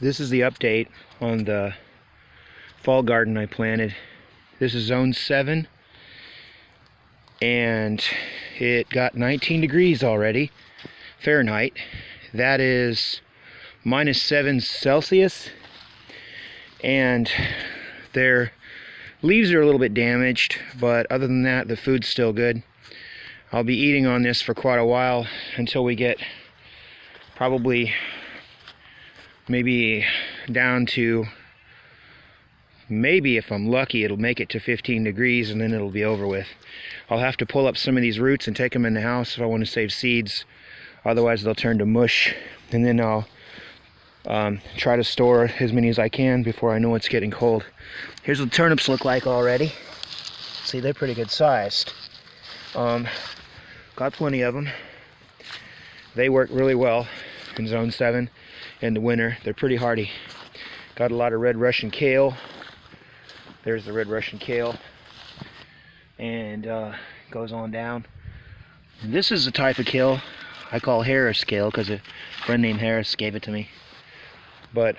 This is the update on the fall garden I planted. This is zone 7, and it got 19 degrees already Fahrenheit. That is -7 Celsius, and their leaves are a little bit damaged, but other than that, the food's still good. I'll be eating on this for quite a while until we get probably maybe down to, maybe if I'm lucky, it'll make it to 15 degrees and then it'll be over with. I'll have to pull up some of these roots and take them in the house if I want to save seeds. Otherwise they'll turn to mush, and then I'll try to store as many as I can before I know it's getting cold. Here's what turnips look like already. See, they're pretty good sized. Got plenty of them. They work really well in zone 7 in the winter. They're pretty hardy. Got a lot of red Russian kale. There's the red Russian kale, and goes on down. And this is a type of kale I call Harris kale because a friend named Harris gave it to me. But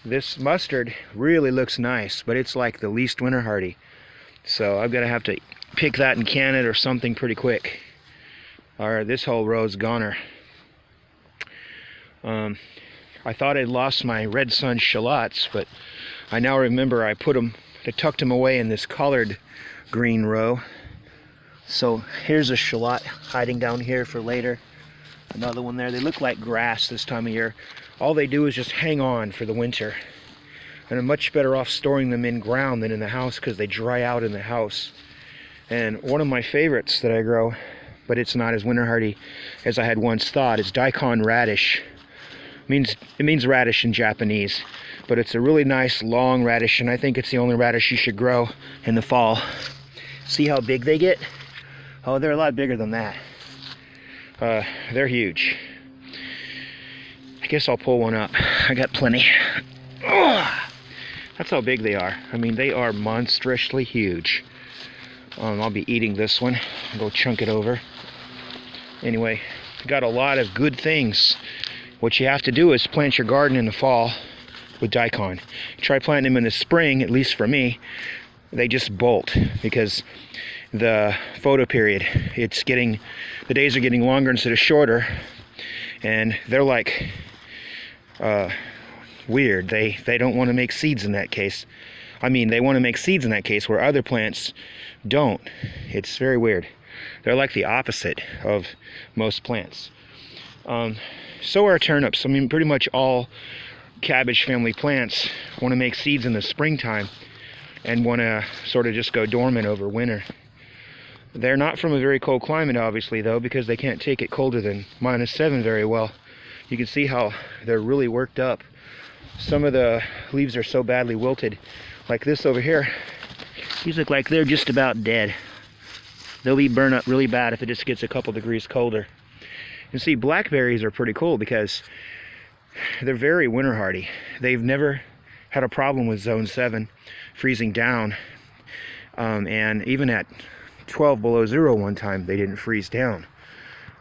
this mustard really looks nice, but it's like the least winter hardy. So I'm gonna have to pick that and can it or something pretty quick, or this whole row's goner. I thought I'd lost my red sun shallots, but I now remember I tucked them away in this collard green row. So here's a shallot hiding down here for later. Another one there. They look like grass this time of year. All they do is just hang on for the winter. And I'm much better off storing them in ground than in the house because they dry out in the house. And one of my favorites that I grow, but it's not as winter hardy as I had once thought, is daikon radish. It means radish in Japanese, but it's a really nice long radish, and I think it's the only radish you should grow in the fall. See how big they get? Oh, they're a lot bigger than that. They're huge. I guess I'll pull one up. I got plenty. Ugh! That's how big they are. I mean, they are monstrously huge. I'll be eating this one. I'll go chunk it over. Anyway, got a lot of good things. What you have to do is plant your garden in the fall with daikon. Try planting them in the spring, at least for me. They just bolt because the photo period, the days are getting longer instead of shorter, and they're like weird. They don't want to make seeds in that case. I mean, they want to make seeds in that case where other plants don't. It's very weird. They're like the opposite of most plants. So are turnips. I mean, pretty much all cabbage family plants want to make seeds in the springtime and want to sort of just go dormant over winter. They're not from a very cold climate, obviously, though, because they can't take it colder than -7 very well. You can see how they're really worked up. Some of the leaves are so badly wilted, like this over here. These look like they're just about dead. They'll be burned up really bad if it just gets a couple degrees colder. And see, blackberries are pretty cool because they're very winter hardy. They've never had a problem with zone 7 freezing down, and even at 12 below zero one time they didn't freeze down.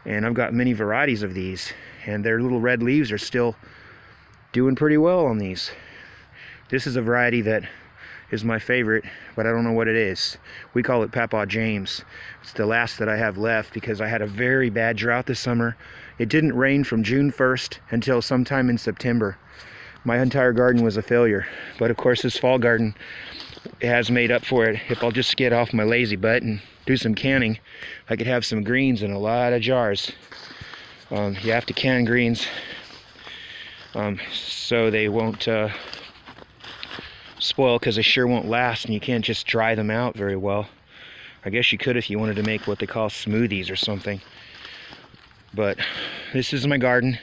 And I've got many varieties of these, and their little red leaves are still doing pretty well on these. This is a variety that is my favorite, but I don't know what it is. We call it Papa James. It's the last that I have left because I had a very bad drought this summer. It didn't rain from June 1st until sometime in September. My entire garden was a failure, but of course this fall garden has made up for it. If I'll just get off my lazy butt and do some canning, I could have some greens in a lot of jars. You have to can greens so they won't spoil, because they sure won't last, and you can't just dry them out very well. I guess you could if you wanted to make what they call smoothies or something. But this is my garden,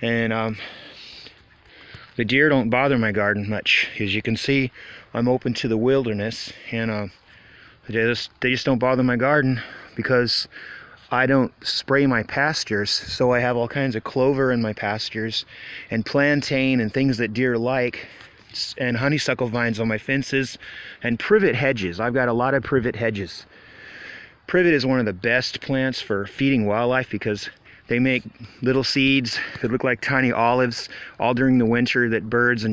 and the deer don't bother my garden much. As you can see, I'm open to the wilderness, and they just don't bother my garden because I don't spray my pastures. So I have all kinds of clover in my pastures and plantain and things that deer like, and honeysuckle vines on my fences, and privet hedges. I've got a lot of privet hedges. Privet is one of the best plants for feeding wildlife because They make little seeds that look like tiny olives all during the winter that birds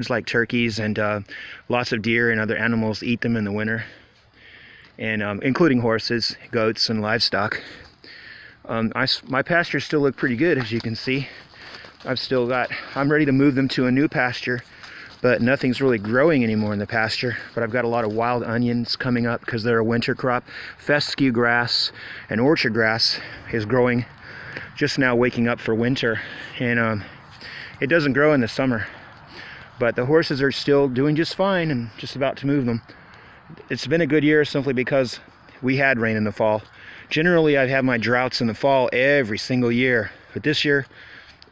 like turkeys and lots of deer and other animals eat them in the winter. And including horses, goats, and livestock. My pastures still look pretty good, as you can see. I'm ready to move them to a new pasture, but nothing's really growing anymore in the pasture. But I've got a lot of wild onions coming up because they're a winter crop. Fescue grass and orchard grass is growing, just now waking up for winter. And it doesn't grow in the summer. But the horses are still doing just fine and just about to move them. It's been a good year simply because we had rain in the fall. Generally, I've had my droughts in the fall every single year. But this year,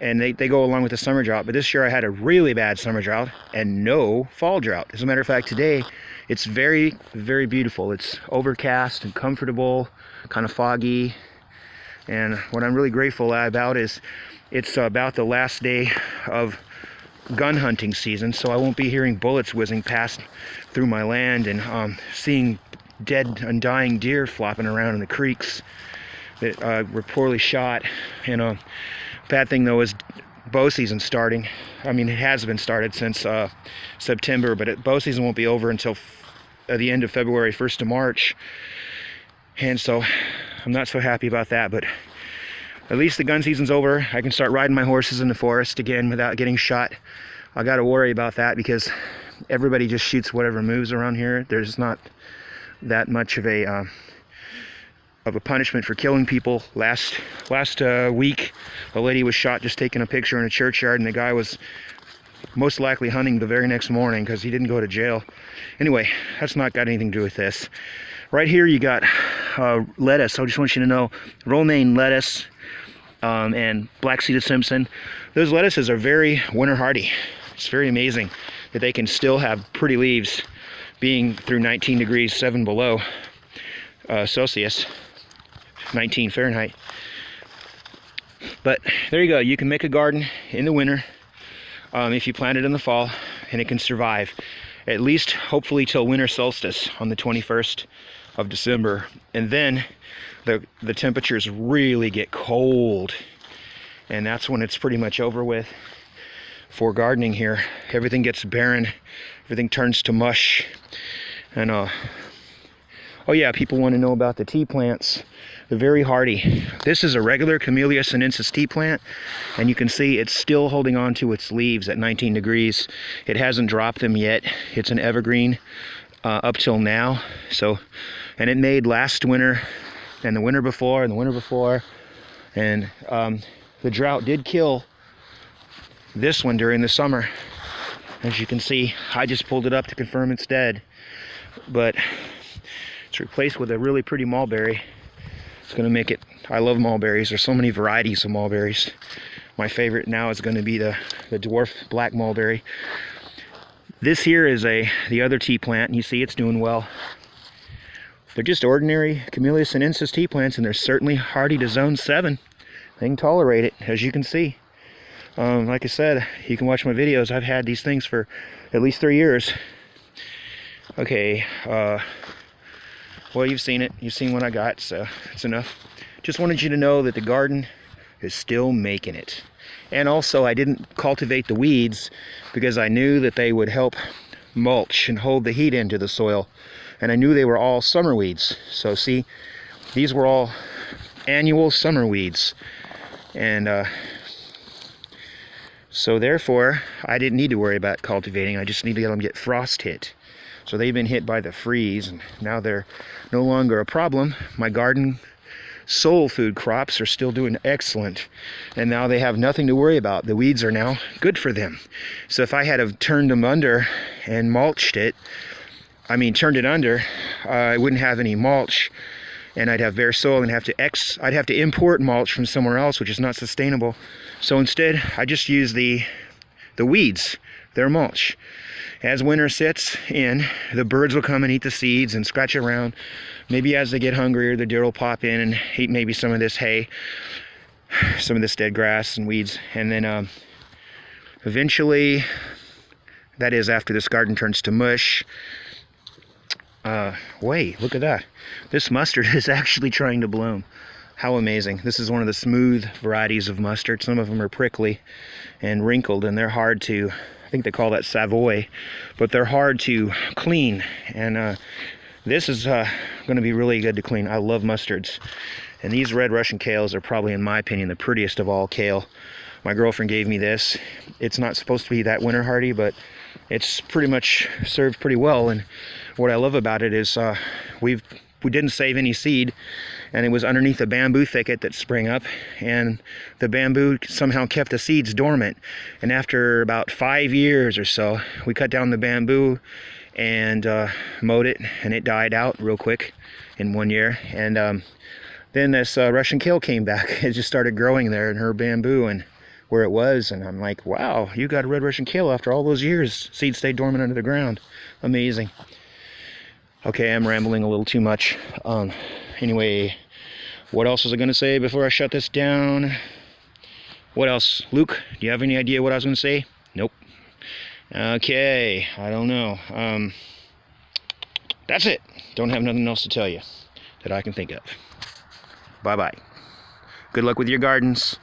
and they go along with the summer drought, but this year I had a really bad summer drought and no fall drought. As a matter of fact, today it's very, very beautiful. It's overcast and comfortable, kind of foggy. And what I'm really grateful about is it's about the last day of gun hunting season, so I won't be hearing bullets whizzing past through my land and seeing dead and dying deer flopping around in the creeks that were poorly shot. And bad thing though is bow season starting. I mean, it has been started since September, but bow season won't be over until the end of February, 1st of March. And so I'm not so happy about that, but at least the gun season's over. I can start riding my horses in the forest again without getting shot. I got to worry about that because everybody just shoots whatever moves around here. There's not that much of a punishment for killing people. Last week, a lady was shot just taking a picture in a churchyard, and the guy was most likely hunting the very next morning because he didn't go to jail. Anyway, that's not got anything to do with this. Right here you got lettuce. I just want you to know, romaine lettuce and black-seeded Simpson. Those lettuces are very winter hardy. It's very amazing that they can still have pretty leaves being through 19 degrees 7 below Celsius, 19 Fahrenheit. But there you go. You can make a garden in the winter if you plant it in the fall, and it can survive at least hopefully till winter solstice on the 21st of December. And then the temperatures really get cold, and that's when it's pretty much over with for gardening here. Everything gets barren, everything turns to mush. And oh yeah, people want to know about the tea plants. They're very hardy. This is a regular Camellia sinensis tea plant, and you can see it's still holding on to its leaves at 19 degrees. It hasn't dropped them yet. It's an evergreen up till now. So, and it made last winter and the winter before and the winter before. And the drought did kill this one during the summer. As you can see, I just pulled it up to confirm it's dead. But it's replaced with a really pretty mulberry. It's going to make it, I love mulberries. There's so many varieties of mulberries. My favorite now is going to be the dwarf black mulberry. This here is the other tea plant, and you see it's doing well. They're just ordinary Camellia sinensis tea plants, and they're certainly hardy to zone 7. They can tolerate it, as you can see. Like I said, you can watch my videos. I've had these things for at least 3 years. Okay, well, you've seen it. You've seen what I got, so that's enough. Just wanted you to know that the garden is still making it. And also, I didn't cultivate the weeds because I knew that they would help mulch and hold the heat into the soil. And I knew they were all summer weeds. So see, these were all annual summer weeds. And so therefore, I didn't need to worry about cultivating. I just need to let them get frost hit. So they've been hit by the freeze, and now they're no longer a problem. My garden soul food crops are still doing excellent, and now they have nothing to worry about. The weeds are now good for them. So if I had have turned them under and mulched it, turned it under, I wouldn't have any mulch, and I'd have bare soil and I'd have to import mulch from somewhere else, which is not sustainable. So instead, I just use the weeds, their mulch. As winter sets in, the birds will come and eat the seeds and scratch around. Maybe as they get hungrier, the deer will pop in and eat maybe some of this hay, some of this dead grass and weeds. And then eventually, that is after this garden turns to mush. Wait, look at that. This mustard is actually trying to bloom. How amazing. This is one of the smooth varieties of mustard. Some of them are prickly and wrinkled, and they're hard to, I think they call that Savoy, but they're hard to clean. And this is going to be really good to clean. I love mustards. And these red Russian kales are probably, in my opinion, the prettiest of all kale. My girlfriend gave me this. It's not supposed to be that winter hardy, but it's pretty much served pretty well. And what I love about it is we didn't save any seed, and it was underneath a bamboo thicket that sprang up, and the bamboo somehow kept the seeds dormant. And after about 5 years or so, we cut down the bamboo and mowed it, and it died out real quick in 1 year. And then this Russian kale came back. It just started growing there in her bamboo and where it was, and I'm like, wow, you got a red Russian kale after all those years. Seeds stayed dormant under the ground. Amazing. Okay, I'm rambling a little too much. Anyway, what else was I going to say before I shut this down? What else? Luke, do you have any idea what I was going to say? Nope. Okay, I don't know. That's it. Don't have nothing else to tell you that I can think of. Bye-bye. Good luck with your gardens.